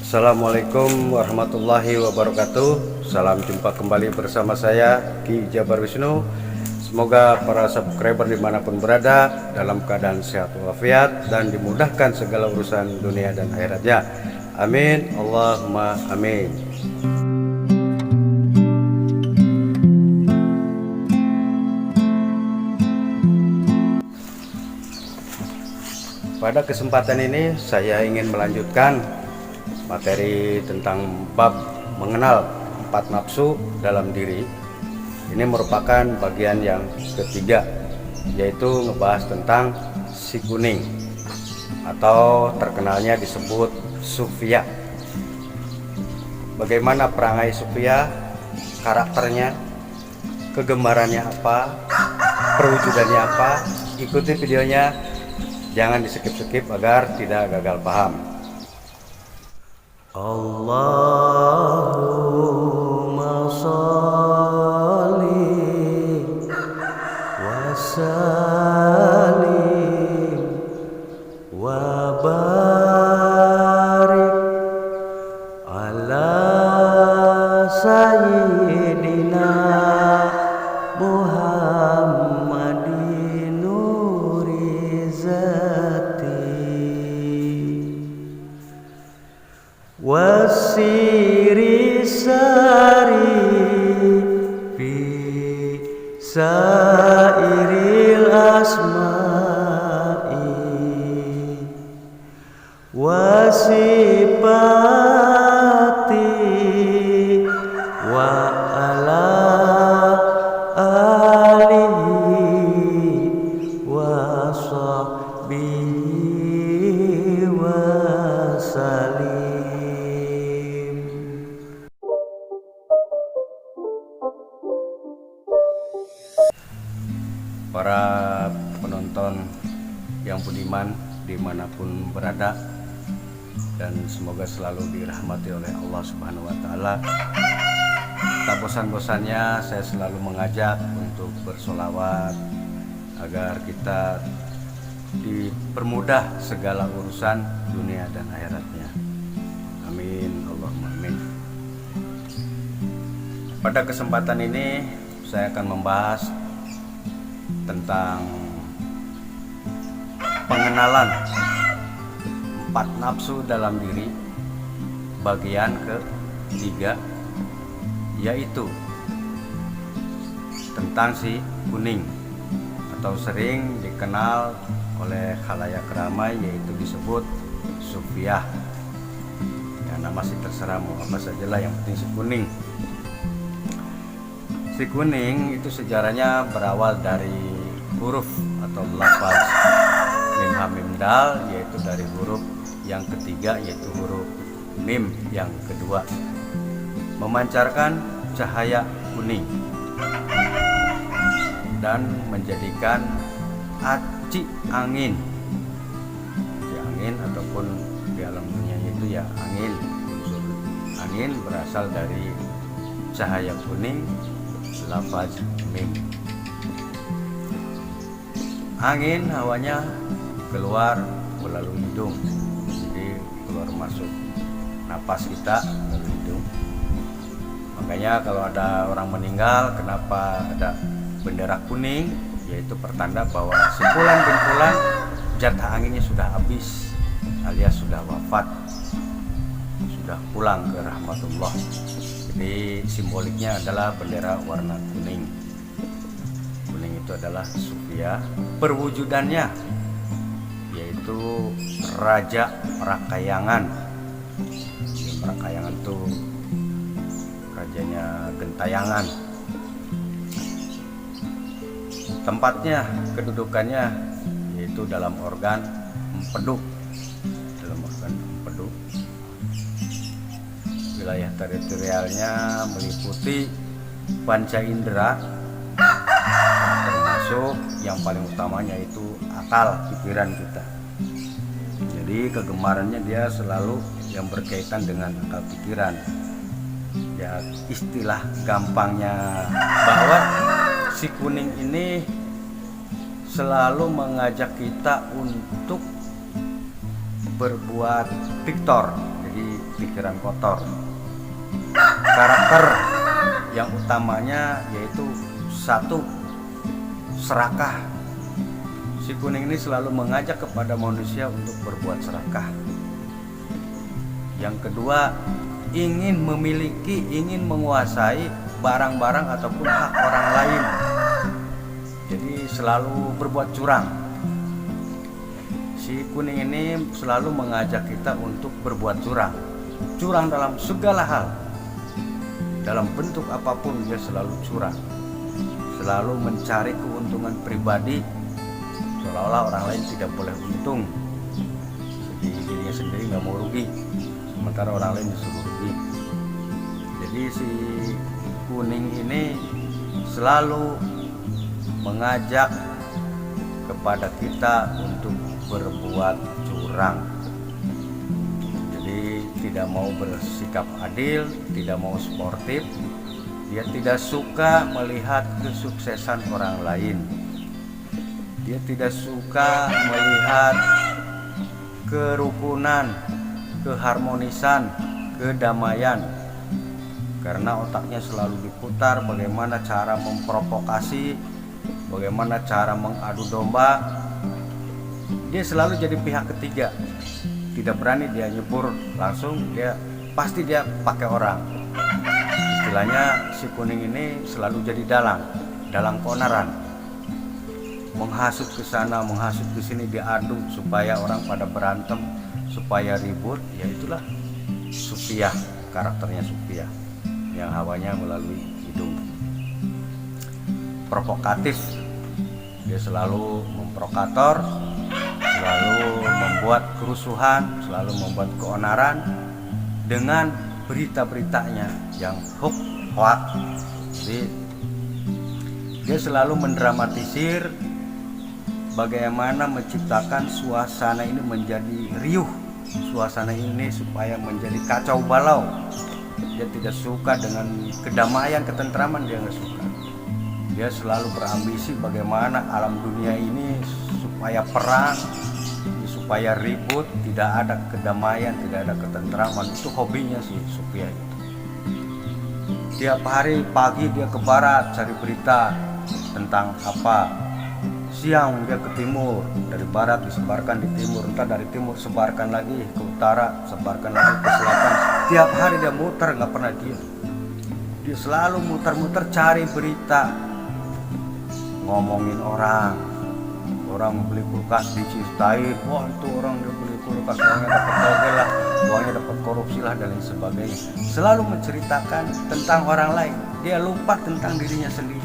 Assalamualaikum warahmatullahi wabarakatuh. Salam jumpa kembali bersama saya Ki Jabar Wisnu. Semoga para subscriber dimanapun berada dalam keadaan sehat walafiat dan dimudahkan segala urusan dunia dan akhiratnya. Amin, Allahumma amin. Pada kesempatan ini saya ingin melanjutkan materi tentang bab mengenal 4 nafsu dalam diri. Ini merupakan bagian yang ketiga, yaitu ngebahas tentang si kuning atau terkenalnya disebut Sufia. Bagaimana perangai Sufia, karakternya, kegemarannya apa, perwujudannya apa. Ikuti videonya, jangan di-skip agar tidak gagal paham. Allahumma sholli wa sallim wa barik ala sayyidina Muhammadin nuri zati wasiri sari fi sairil asma'i wasifati wa ala alihi wa sahbihi wa salim. Para penonton yang budiman dimanapun berada, dan semoga selalu dirahmati oleh Allah Subhanahu wa Ta'ala. Tak bosan-bosannya saya selalu mengajak untuk bersolawat agar kita dipermudah segala urusan dunia dan akhiratnya. Amin, Allahumma amin. Pada kesempatan ini saya akan membahas tentang pengenalan 4 nafsu dalam diri bagian ketiga, yaitu tentang si kuning atau sering dikenal oleh khalayak ramai yaitu disebut Sufia. Ya, nama sih terserah mau apa sajalah, yang penting si kuning. Si kuning itu sejarahnya berawal dari huruf atau lafaz mim ha mim dal, yaitu dari huruf yang ketiga yaitu huruf mim yang kedua, memancarkan cahaya kuning dan menjadikan aci angin. Aci angin ataupun di alam dunia itu ya angin. Unsur angin berasal dari cahaya kuning, lafaz mim. Angin hawanya keluar melalui hidung, jadi keluar masuk napas kita melalui hidung. Makanya kalau ada orang meninggal, kenapa ada bendera kuning, yaitu pertanda bahwa simpulan-simpulan jatah anginnya sudah habis, alias sudah wafat, sudah pulang ke rahmatullah. Jadi simboliknya adalah bendera warna kuning. Kuning itu adalah Sufia. Perwujudannya yaitu Raja Merakayangan. Merakayangan itu rajanya Gentayangan. Tempatnya, kedudukannya yaitu dalam organ empedu. Dalam organ empedu. Wilayah teritorialnya meliputi panca indera, termasuk yang paling utamanya itu akal pikiran kita. Jadi kegemarannya dia selalu yang berkaitan dengan akal pikiran. Ya, istilah gampangnya bahwa si kuning ini selalu mengajak kita untuk berbuat viktor, jadi pikiran kotor. Karakter yang utamanya yaitu satu, serakah. Si kuning ini selalu mengajak kepada manusia untuk berbuat serakah. Yang kedua, ingin memiliki, ingin menguasai barang-barang ataupun hak orang lain. Jadi selalu berbuat curang. Si kuning ini selalu mengajak kita untuk berbuat curang. Curang dalam segala hal. Dalam bentuk apapun dia selalu curang. Selalu mencari keuntungan pribadi, seolah-olah orang lain tidak boleh untung. Jadi dirinya sendiri nggak mau rugi, sementara orang lain disuruh rugi. Jadi si kuning ini selalu mengajak kepada kita untuk berbuat curang. Jadi tidak mau bersikap adil, tidak mau sportif. Dia tidak suka melihat kesuksesan orang lain. Dia tidak suka melihat kerukunan, keharmonisan, kedamaian. Karena otaknya selalu diputar bagaimana cara memprovokasi, bagaimana cara mengadu domba. Dia selalu jadi pihak ketiga. Tidak berani dia nyebur langsung, pasti dia pakai orang. Istilahnya si kuning ini selalu jadi dalang konaran. Menghasut ke sana, menghasut ke sini, diadu supaya orang pada berantem, supaya ribut. Ya itulah Sufiah, karakternya Sufiah, yang hawanya melalui hidung. Provokatif, dia selalu memprovokator, selalu membuat kerusuhan, selalu membuat keonaran dengan berita-beritanya yang hoax. Jadi dia selalu mendramatisir bagaimana menciptakan suasana ini menjadi riuh, suasana ini supaya menjadi kacau balau. Dia tidak suka dengan kedamaian, ketentraman, dia nggak suka. Dia selalu berambisi bagaimana alam dunia ini supaya perang, supaya ribut, tidak ada kedamaian, tidak ada ketentraman. Itu hobinya si Sufiah itu. Tiap hari pagi dia ke barat cari berita tentang apa. Siang dia ke timur, dari barat disebarkan di timur, entah dari timur sebarkan lagi ke utara, sebarkan lagi ke selatan. Tiap hari dia muter, nggak pernah diam. Dia selalu muter-muter cari berita, ngomongin orang beli kulkas diceritain, wah itu orang dia beli kulkas, uangnya dapat togel lah, uangnya dapat korupsi lah, dan lain sebagainya. Selalu menceritakan tentang orang lain, dia lupa tentang dirinya sendiri.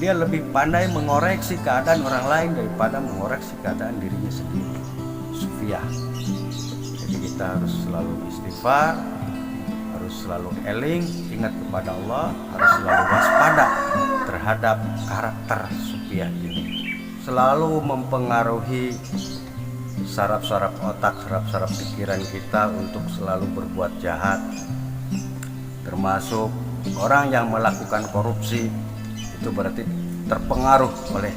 Dia lebih pandai mengoreksi keadaan orang lain daripada mengoreksi keadaan dirinya sendiri. Sufiah. Jadi kita harus selalu istighfar, harus selalu eling, ingat kepada Allah, harus selalu waspada terhadap karakter Sufiah ini. Selalu mempengaruhi saraf-saraf otak, saraf-saraf pikiran kita untuk selalu berbuat jahat. Termasuk orang yang melakukan korupsi, itu berarti terpengaruh oleh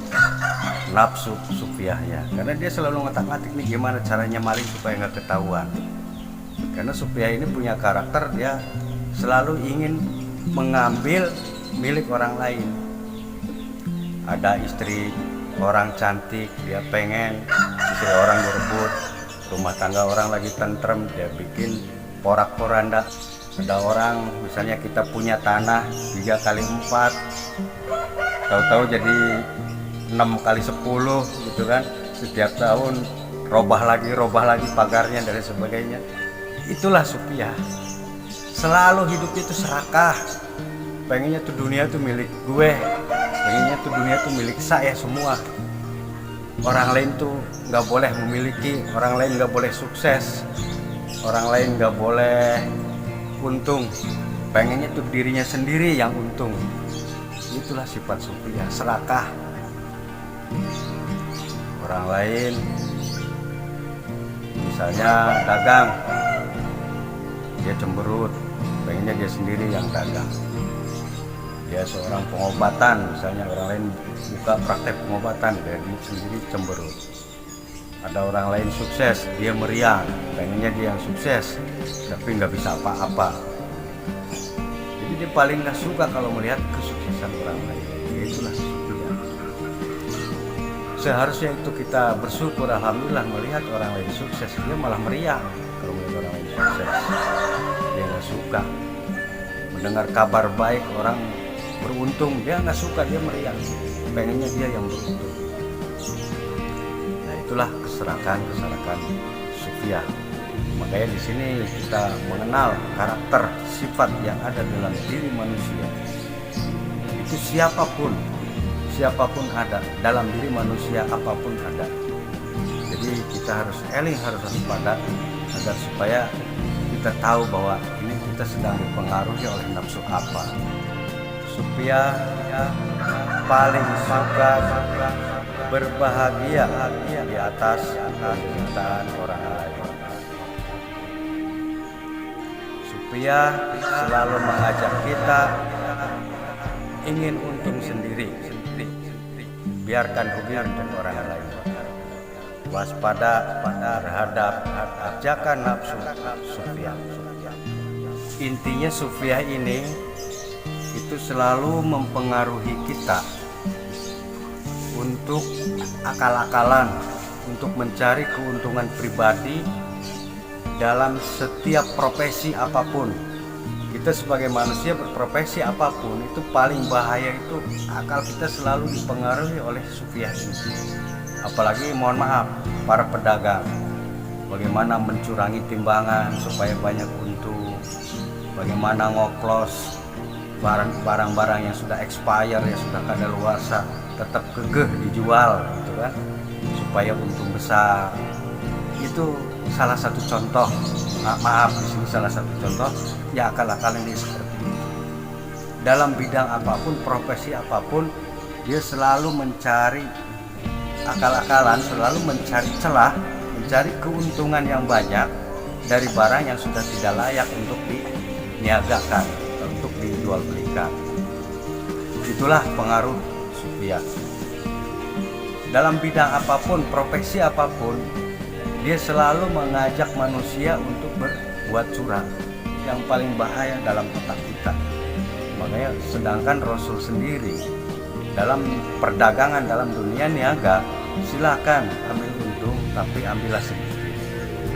nafsu Sufiahnya. Karena dia selalu ngotak-ngatik nih gimana caranya maling supaya nggak ketahuan. Karena Sufiah ini punya karakter, dia selalu ingin mengambil milik orang lain. Ada istri orang cantik, dia pengen istri orang direbut, rumah tangga orang lagi tentrem, dia bikin porak-poranda. Ada orang misalnya kita punya tanah 3x4, tahu-tahu jadi 6x10 gitu kan. Setiap tahun robah lagi pagarnya dan sebagainya. Itulah Sufiah. Selalu hidupnya itu serakah. Pengennya tuh dunia tuh milik gue, pengennya tuh dunia tuh milik saya semua. Orang lain tuh nggak boleh memiliki, orang lain nggak boleh sukses, orang lain nggak boleh untung. Pengennya tuh dirinya sendiri yang untung. Itulah sifat Sufiah, serakah. Orang lain misalnya dagang, dia cemberut, pengennya dia sendiri yang dagang. dia seorang pengobatan, misalnya orang lain buka praktek pengobatan, dia sendiri cemberut. Ada orang lain sukses, dia meriang, pengennya dia yang sukses, tapi nggak bisa apa-apa. Jadi dia paling nggak suka kalau melihat kesuksesan orang lain. Itulah sufia. Seharusnya itu kita bersyukur, alhamdulillah melihat orang lain sukses, dia malah meriang kalau melihat orang lain sukses. Dia nggak suka mendengar kabar baik orang beruntung, dia nggak suka, dia meriang, pengennya dia yang beruntung. Nah, itulah keserakan sufia. Makanya di sini kita mengenal karakter sifat yang ada dalam diri manusia. Itu siapapun ada dalam diri manusia, apapun ada. Jadi kita harus waspada agar supaya kita tahu bahwa ini kita sedang dipengaruhi oleh nafsu apa. Sufia paling suka berbahagia di atas penderitaan orang lain. Sufia selalu mengajak kita ingin untung sendiri, biarkan rugikan orang lain. Waspada terhadap ajakan nafsu sufia. Intinya sufia ini itu selalu mempengaruhi kita untuk akal-akalan, untuk mencari keuntungan pribadi dalam setiap profesi apapun. Kita sebagai manusia berprofesi apapun, itu paling bahaya itu akal kita selalu dipengaruhi oleh sufia ini. Apalagi mohon maaf para pedagang, bagaimana mencurangi timbangan supaya banyak untung, bagaimana ngoplos barang-barang yang sudah expire, yang sudah kadaluarsa tetap kekeh dijual gitu kan, supaya untung besar. Itu salah satu contoh, maaf di sini salah satu contoh ya akal-akalan ini seperti itu. Dalam bidang apapun, profesi apapun, dia selalu mencari akal-akalan, selalu mencari celah, mencari keuntungan yang banyak dari barang yang sudah tidak layak untuk diniagakan, untuk dijual belikan. Itulah pengaruh sufia. Dalam bidang apapun, profesi apapun, dia selalu mengajak manusia untuk berbuat curang, yang paling bahaya dalam otak kita. Makanya sedangkan Rasul sendiri dalam perdagangan, dalam dunia niaga, silakan ambil untung, tapi ambillah sedikit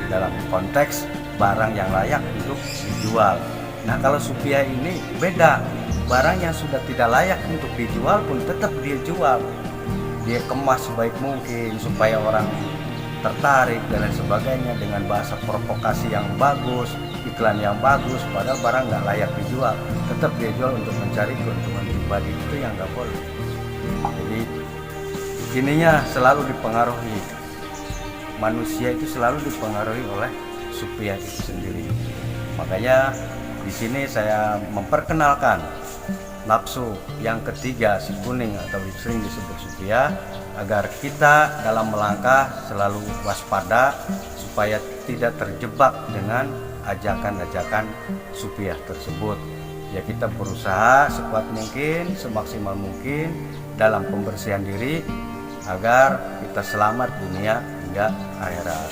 dalam konteks barang yang layak untuk dijual. Nah, kalau sufia ini beda, barang yang sudah tidak layak untuk dijual pun tetap dia jual, dia kemas sebaik mungkin supaya orang tertarik dan lain sebagainya, dengan bahasa provokasi yang bagus, iklan yang bagus, padahal barang nggak layak dijual, tetap dia jual untuk mencari keuntungan pribadi. Itu yang nggak boleh. Jadi ininya selalu dipengaruhi, manusia itu selalu dipengaruhi oleh sufia itu sendiri. Makanya di sini saya memperkenalkan nafsu yang ketiga, si kuning atau sering disebut sufia, agar kita dalam melangkah selalu waspada supaya tidak terjebak dengan ajakan-ajakan sufia tersebut. Ya, kita berusaha sekuat mungkin, semaksimal mungkin dalam pembersihan diri agar kita selamat dunia hingga akhirat.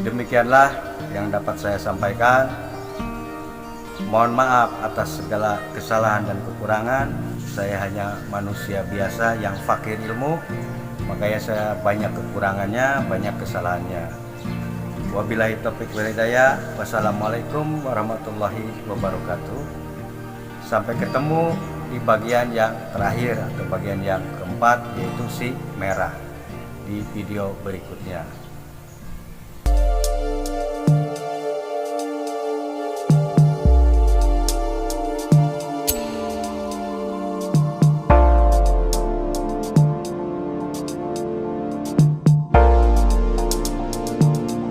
Demikianlah yang dapat saya sampaikan. Mohon maaf atas segala kesalahan dan kekurangan. Saya hanya manusia biasa yang fakir ilmu, makanya saya banyak kekurangannya, banyak kesalahannya. Wabillahi taufiq wal hidayah. Wassalamualaikum warahmatullahi wabarakatuh. Sampai ketemu di bagian yang terakhir atau bagian yang keempat, yaitu si merah, di video berikutnya.